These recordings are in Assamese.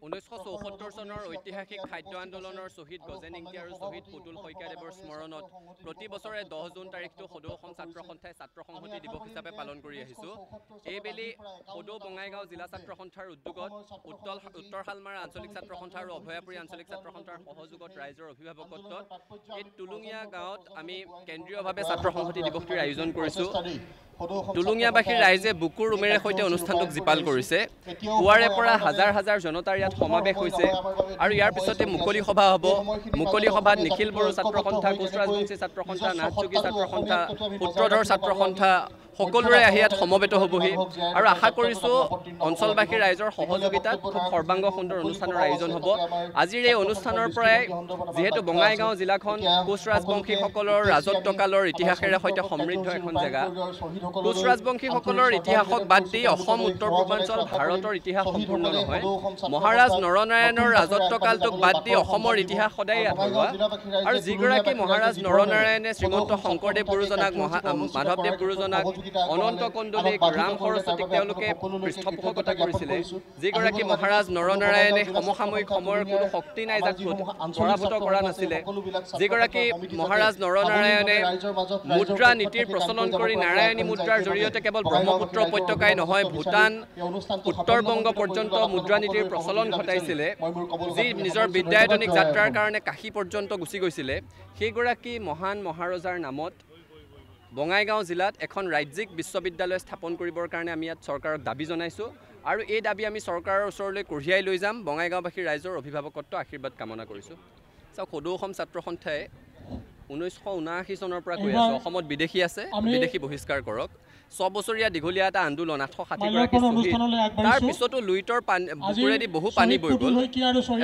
1974 চনৰ ঐতিহাসিক খাদ্য আন্দোলনৰ শ্বহীদ গজেন ইংতি আৰু শ্বহীদ পুতুল শইকীয়াদেৱৰ স্মৰণত প্ৰতি বছৰে 10 জুন তাৰিখটো সদৌ অসম ছাত্ৰ সন্থাই ছাত্ৰ সংহতি দিৱস হিচাপে পালন কৰি আহিছোঁ। এইবেলি সদৌ বঙাইগাঁও জিলা ছাত্ৰ সন্থাৰ উদ্যোগত উত্তৰ শালমাৰা আঞ্চলিক ছাত্ৰ সন্থা আৰু অভয়াপুৰী আঞ্চলিক ছাত্ৰ সন্থাৰ সহযোগত ৰাইজৰ অভিভাৱকত্বত এই টুলুঙীয়া গাঁৱত আমি কেন্দ্ৰীয়ভাৱে ছাত্ৰ সংহতি দিৱসটিৰ আয়োজন কৰিছোঁ। টুলুঙীয়াবাসীৰ ৰাইজে বুকুৰ উমেৰে সৈতে অনুষ্ঠানটোক জীপাল কৰিছে। পুৱাৰে পৰা হাজাৰ হাজাৰ জনতাৰ ইয়াত সমাৱেশ হৈছে আৰু ইয়াৰ পিছতে মুকলি সভা হ'ব। মুকলি সভাত নিখিল বড়ো ছাত্ৰ সন্থা, কোচ ৰাজবংশী ছাত্ৰ সন্থা, নাথযোগী ছাত্ৰ সন্থা, সূত্ৰধৰ ছাত্ৰ সন্থা সকলোৰে আহি ইয়াত সমবেত হ'বহি আৰু আশা কৰিছোঁ অঞ্চলবাসী ৰাইজৰ সহযোগিতাত খুব সৰ্বাংগ সুন্দৰ অনুষ্ঠানৰ আয়োজন হ'ব। আজিৰ এই অনুষ্ঠানৰ পৰাই যিহেতু বঙাইগাঁও জিলাখন কোচ ৰাজবংশীসকলৰ ৰাজত্বকালৰ ইতিহাসেৰে সৈতে সমৃদ্ধ এখন জেগা। কোচ ৰাজবংশীসকলৰ ইতিহাসক বাদ দি অসম উত্তৰ পূৰ্বাঞ্চল ভাৰতৰ ইতিহাস সম্পূৰ্ণ নহয়। মহাৰাজ নৰনাৰায়ণৰ ৰাজত্বকালটোক বাদ দি অসমৰ ইতিহাস সদায় আধৰুৱা আৰু যিগৰাকী মহাৰাজ নৰনাৰায়ণে শ্ৰীমন্ত শংকৰদেৱ গুৰুজনাক, মাধৱদেৱ গুৰুজনাক, অনন্ত কণ্ডলীক, ৰাম সৰস্বতীক তেওঁলোকে পৃষ্ঠপোষকতা কৰিছিলে, যিগৰাকী মহাৰাজ নৰনাৰায়ণে সমসাময়িক সময়ৰ কোনো শক্তি নাই যাক পৰাভূত কৰা নাছিলে, যিগৰাকী মহাৰাজ নৰনাৰায়ণে মুদ্ৰা নীতিৰ প্ৰচলন কৰি নাৰায়ণী মুদ্ৰাৰ জৰিয়তে কেৱল ব্ৰহ্মপুত্ৰ উপত্যকাই নহয় ভূটান, উত্তৰ-বংগ পৰ্যন্ত মুদ্ৰা নীতিৰ প্ৰচলন ঘটাইছিলে, যি নিজৰ বিদ্যায়তনিক যাত্ৰাৰ কাৰণে কাশী পৰ্যন্ত গুচি গৈছিলে, সেইগৰাকী মহান মহাৰজাৰ নামত বঙাইগাঁও জিলাত এখন ৰাজ্যিক বিশ্ববিদ্যালয় স্থাপন কৰিবৰ কাৰণে আমি ইয়াত চৰকাৰক দাবী জনাইছোঁ আৰু এই দাবী আমি চৰকাৰৰ ওচৰলৈ কঢ়িয়াই লৈ যাম। বঙাইগাঁওবাসীৰ ৰাইজৰ অভিভাৱকত্ব আশীৰ্বাদ কামনা কৰিছোঁ। চাওক, সদৌ অসম ছাত্ৰ সন্থাই 1979 চনৰ পৰা কৈ আছে অসমত বিদেশী আছে, বিদেশী বহিষ্কাৰ কৰক। 6 বছৰীয়া দীঘলীয়া এটা আন্দোলন, 860গৰাকী শ্বহীদ, তাৰ পিছতো লুইতৰ বুকুৰেদি বহু পানী বৈ গ'ল।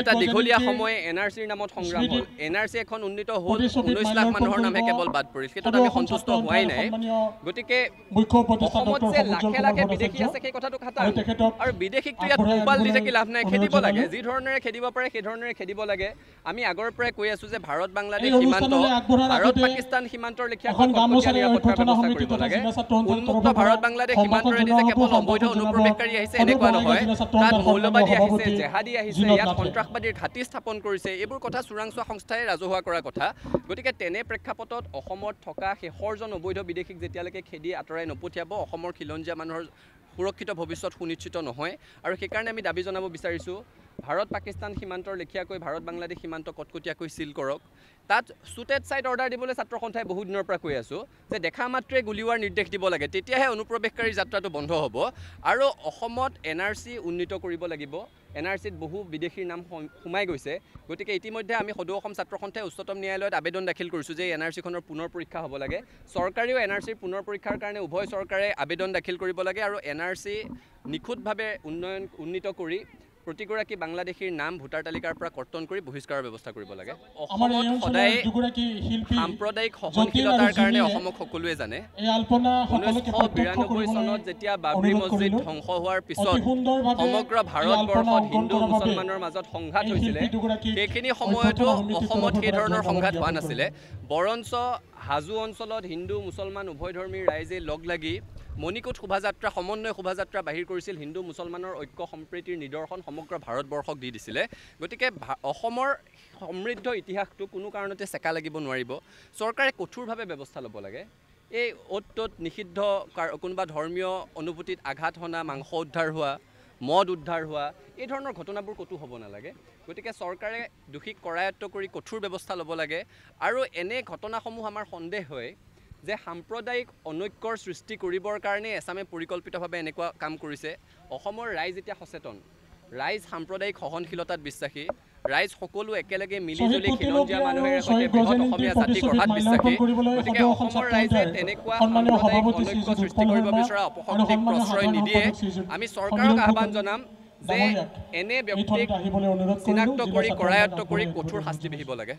এটা দীঘলীয়া সময় NRCৰ নামত সংগ্ৰাম হ'ল। NRC এখন উন্নীত হ'ল, 19 লাখ মানুহৰ নামহে কেৱল বাদ পৰিল। সেইটোত আমি সন্তুষ্ট হোৱাই নাই। গতিকে অসমত যে লাখে লাখে বিদেশী আছে সেই কথাটো খাটাং আৰু বিদেশীকটো ইয়াত মোবাইল দি থাকি লাভ নাই। খেদিব লাগে, যি ধৰণেৰে খেদিব পাৰে সেই ধৰণেৰে খেদিব লাগে। আমি আগৰ পৰাই কৈ আছোঁ যে ভাৰত বাংলাদেশ সীমান্ত, ভাৰত পাকিস্তান সীমান্তৰ লেখীয়া নিৰাপত্তাৰ ব্যৱস্থা কৰিব লাগে। উন্মুক্ত ভাৰত বাংলাদেশ সীমান্তৰেদি যে কেৱল অবৈধ অনুপ্ৰৱেশকাৰী আহিছে এনেকুৱা নহয়, তাত মৌলবাদী আহিছে, জেহাদী আহিছে, ইয়াত সন্ত্ৰাসবাদীৰ ঘাটি স্থাপন কৰিছে, এইবোৰ কথা চোৰাংচোৱা সংস্থাই ৰাজহুৱা কৰা কথা। গতিকে তেনে প্ৰেক্ষাপটত অসমত থকা শেষৰজন অবৈধ বিদেশীক যেতিয়ালৈকে খেদি আঁতৰাই নপঠিয়াব অসমৰ খিলঞ্জীয়া মানুহৰ সুৰক্ষিত ভৱিষ্যত সুনিশ্চিত নহয়। আৰু সেইকাৰণে আমি দাবী জনাব বিচাৰিছোঁ, ভাৰত পাকিস্তান সীমান্তৰ লেখীয়াকৈ ভাৰত বাংলাদেশ সীমান্ত কটকটীয়াকৈ চিল কৰক। তাত শ্বুটেড ছাইট অৰ্ডাৰ দিবলৈ ছাত্ৰ সন্থাই বহু দিনৰ পৰা কৈ আছোঁ যে দেখা মাত্ৰে গুলীওৱাৰ নিৰ্দেশ দিব লাগে, তেতিয়াহে অনুপ্ৰৱেশকাৰীৰ যাত্ৰাটো বন্ধ হ'ব। আৰু অসমত NRC উন্নীত কৰিব লাগিব। NRCত বহু বিদেশীৰ নাম সোমাই গৈছে। গতিকে ইতিমধ্যে আমি সদৌ অসম ছাত্ৰ সন্থাই উচ্চতম ন্যায়ালয়ত আবেদন দাখিল কৰিছোঁ যে NRCখনৰ পুনৰ পৰীক্ষা হ'ব লাগে। চৰকাৰেও NRCৰ পুনৰ পৰীক্ষাৰ কাৰণে উভয় চৰকাৰে আবেদন দাখিল কৰিব লাগে আৰু NRC নিখুঁতভাৱে উন্নীত কৰি প্ৰতিগৰাকী বাংলাদেশীৰ নাম ভোটাৰ তালিকাৰ পৰা কৰ্তন কৰি বহিষ্কাৰৰ ব্যৱস্থা কৰিব লাগে। অসমত সদায় সাম্প্ৰদায়িক সহনশীলতাৰ কাৰণে অসমক সকলোৱে জানে। 1992 চনত যেতিয়া বাবৰি মছজিদ ধ্বংস হোৱাৰ পিছত সমগ্ৰ ভাৰতবৰ্ষত হিন্দু মুছলমানৰ মাজত সংঘাত হৈছিলে, সেইখিনি সময়তো অসমত সেই ধৰণৰ সংঘাত হোৱা নাছিলে। বৰঞ্চ হাজো অঞ্চলত হিন্দু মুছলমান উভয়ধৰ্মী ৰাইজে লগ লাগি মণিকোট শোভাযাত্ৰা, সমন্বয় শোভাযাত্ৰা বাহিৰ কৰিছিল। হিন্দু মুছলমানৰ ঐক্য সম্প্ৰীতিৰ নিদৰ্শন সমগ্ৰ ভাৰতবৰ্ষক দি দিছিলে। গতিকে অসমৰ সমৃদ্ধ ইতিহাসটো কোনো কাৰণতে চেকা লাগিব নোৱাৰিব। চৰকাৰে কঠোৰভাৱে ব্যৱস্থা ল'ব লাগে। এই অ'ত ত'ত নিষিদ্ধ কোনোবা ধৰ্মীয় অনুভূতিত আঘাত হনা, মাংস উদ্ধাৰ হোৱা, মদ উদ্ধাৰ হোৱা, এই ধৰণৰ ঘটনাবোৰ ক'তো হ'ব নালাগে। গতিকে চৰকাৰে দোষীক কৰায়ত্ব কৰি কঠোৰ ব্যৱস্থা ল'ব লাগে। আৰু এনে ঘটনাসমূহ আমাৰ সন্দেহ হয় যে সাম্প্ৰদায়িক অনৈক্যৰ সৃষ্টি কৰিবৰ কাৰণে এছামে পৰিকল্পিতভাৱে এনেকুৱা কাম কৰিছে। অসমৰ ৰাইজ এতিয়া সচেতন, ৰাইজ সাম্প্ৰদায়িক সহনশীলতাত বিশ্বাসী, ৰাইজ সকলো একেলগে মিলিজুলি খিলঞ্জীয়া মানুহেৰে সৈতে বৃহৎ অসমীয়া জাতি গঢ়াত বিশ্বাসী। গতিকে অসমৰ ৰাইজে তেনেকুৱা সাম্প্ৰদায়িক অনৈক্য সৃষ্টি কৰিব বিচৰা অপশক্তিক প্ৰশ্ৰয় নিদিয়ে। আমি চৰকাৰক আহ্বান জনাম যে এনে ব্যক্তিক চিনাক্ত কৰি কৰায়ত্ব কৰি কঠোৰ শাস্তি বিহিব লাগে।